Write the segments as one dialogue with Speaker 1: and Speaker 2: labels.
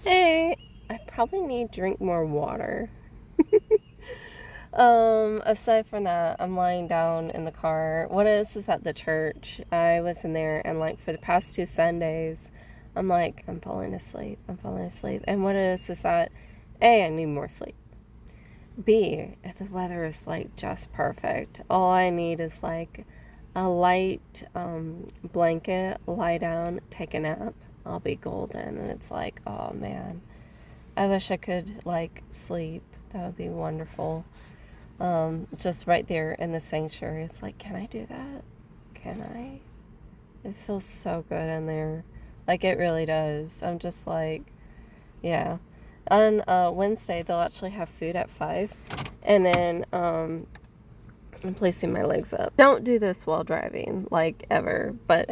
Speaker 1: Hey, I probably need to drink more water. Aside from that, I'm lying down in the car. What is at the church? I was in there and like for the past 2 Sundays, I'm falling asleep. I'm falling asleep. And what is that A, I need more sleep. B, if the weather is like just perfect. All I need is like a light blanket, lie down, take a nap. I'll be golden. And it's like, oh man. I wish I could like sleep. That would be wonderful. Just right there in the sanctuary. It's like, can I do that? Can I? It feels so good in there. Like it really does. I'm just like, yeah. On Wednesday they'll actually have food at 5, and then I'm placing my legs up. Don't do this while driving, like ever. But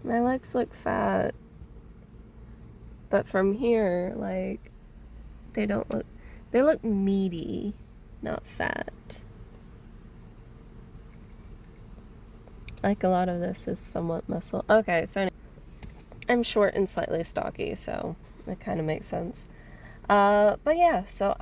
Speaker 1: my legs look fat. But from here, like, they don't look, they look meaty, not fat. Like a lot of this is somewhat muscle. Okay, so I'm short and slightly stocky, so it kind of makes sense. But yeah, so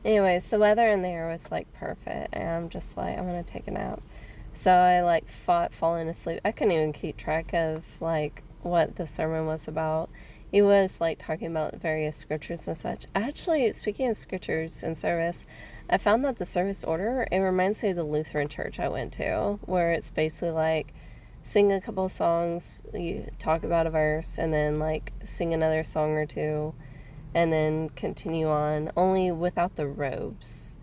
Speaker 1: anyways, the weather in there was like perfect, and I'm just like, I'm gonna take a nap. So I like fought falling asleep. I couldn't even keep track of like what the sermon was about. He was like talking about various scriptures and such. Actually, speaking of scriptures and service, I found that the service order, it reminds me of the Lutheran church I went to, where it's basically like sing a couple of songs, you talk about a verse, and then like sing another song or two, and then continue on, only without the robes.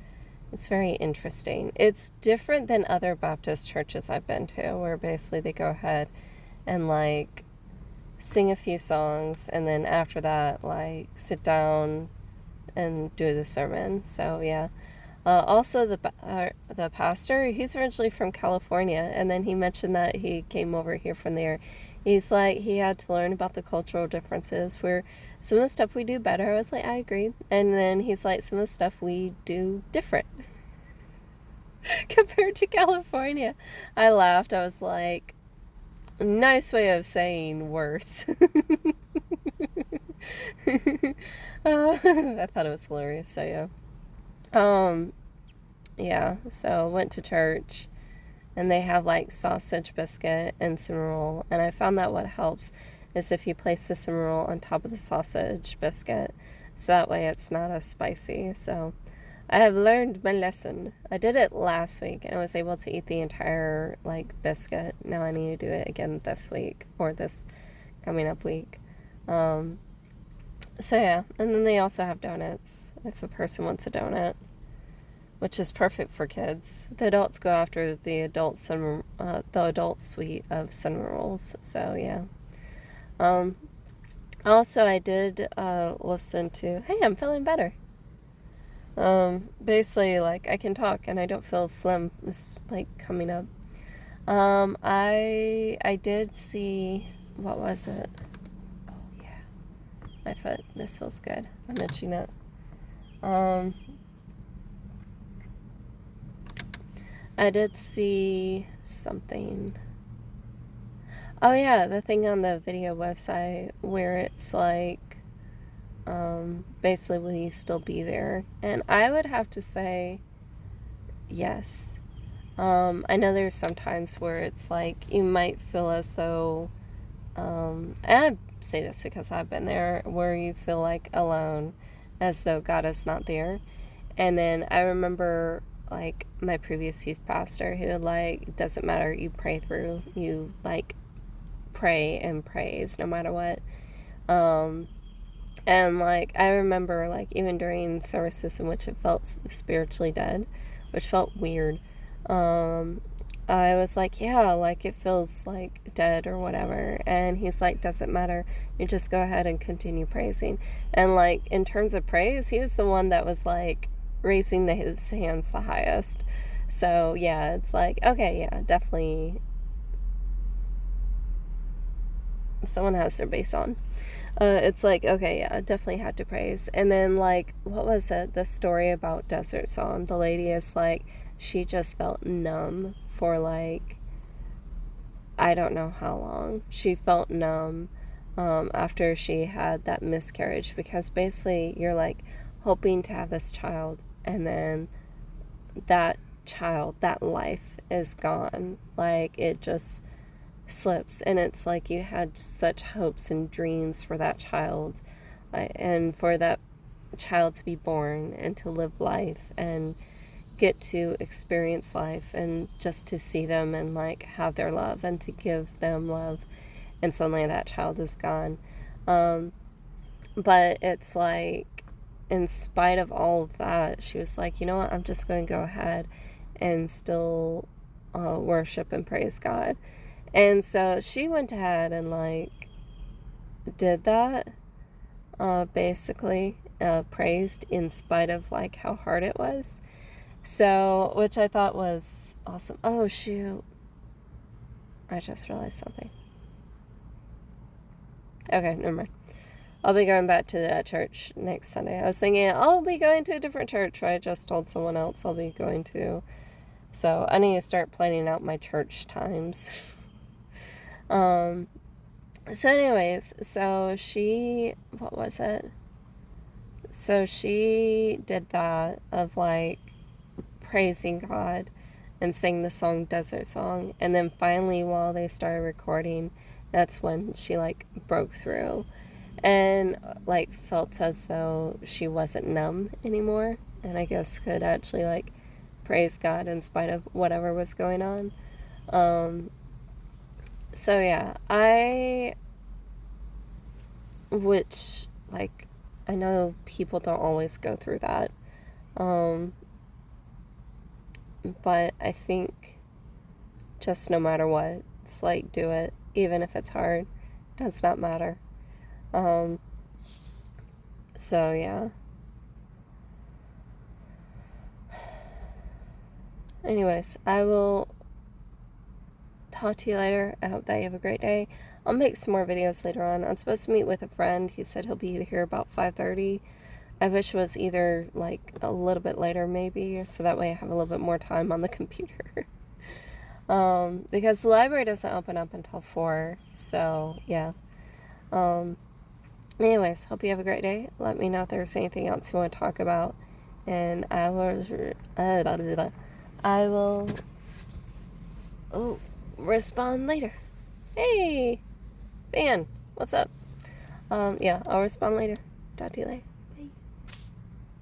Speaker 1: It's very interesting. It's different than other Baptist churches I've been to, where basically they go ahead and like sing a few songs, and then after that, like sit down and do the sermon. So yeah. Also, the pastor, he's originally from California, and then he mentioned that he came over here from there. He's like, he had to learn about the cultural differences where some of the stuff we do better. I was like, I agree. And then he's like, some of the stuff we do different compared to California. I laughed. I was like, nice way of saying worse. I thought it was hilarious. So yeah. Yeah, so went to church, and they have like sausage biscuit and cinnamon roll, and I found that what helps is if you place the cinnamon roll on top of the sausage biscuit, so that way it's not as spicy. So I have learned my lesson. I did it last week, and I was able to eat the entire like biscuit. Now I need to do it again this week, or this coming up week. So yeah, and then they also have donuts if a person wants a donut, which is perfect for kids. The adults go after the adult suite of cinnamon rolls. So yeah. Also, I did listen to. Hey, I'm feeling better. Basically, like I can talk and I don't feel phlegm is like coming up. I did see. What was it? Oh yeah, my foot. This feels good. I'm itching it. I did see something. Oh yeah, the thing on the video website where it's like, basically will you still be there? And I would have to say yes. I know there's some times where it's like you might feel as though, and I say this because I've been there, where you feel like alone, as though God is not there. And then I remember like my previous youth pastor who would like, doesn't matter, you pray through, you like pray and praise no matter what. And like I remember like even during services in which it felt spiritually dead, which felt weird, I was like, yeah, like it feels like dead or whatever. And he's like, doesn't matter, you just go ahead and continue praising. And like in terms of praise, he was the one that was like raising his hands the highest. So yeah, it's like, okay, yeah, definitely someone has their base on. It's like, okay, yeah, definitely had to praise. And then, like, what was it? The story about Desert Song. The lady is like, she just felt numb for like, I don't know how long. She felt numb after she had that miscarriage, because basically you're like hoping to have this child, and then that child, that life is gone. Like, it just slips, and it's like you had such hopes and dreams for that child, and for that child to be born and to live life and get to experience life, and just to see them and like have their love and to give them love, and suddenly that child is gone. But it's like, in spite of all of that, she was like, you know what, I'm just going to go ahead and still worship and praise God. And so she went ahead and like did that, basically praised in spite of like how hard it was. So, which I thought was awesome. Oh shoot, I just realized something. Okay, never mind. I'll be going back to that church next Sunday. I was thinking I'll be going to a different church. I just told someone else I'll be going to. So I need to start planning out my church times. So anyways, so she, what was it? So she did that of like praising God and sang the song Desert Song. And then finally, while they started recording, that's when she like broke through and like felt as though she wasn't numb anymore, and I guess could actually like praise God in spite of whatever was going on. So yeah, which like, I know people don't always go through that, but I think just no matter what, it's like, do it, even if it's hard. It does not matter. So yeah. Anyways, I will talk to you later. I hope that you have a great day. I'll make some more videos later on. I'm supposed to meet with a friend. He said he'll be here about 5:30. I wish it was either like a little bit later maybe, so that way I have a little bit more time on the computer. Because the library doesn't open up until 4, so yeah. Anyways, hope you have a great day. Let me know if there's anything else you want to talk about, and I will respond later. Hey, Van, what's up? Yeah, I'll respond later. Talk to you later.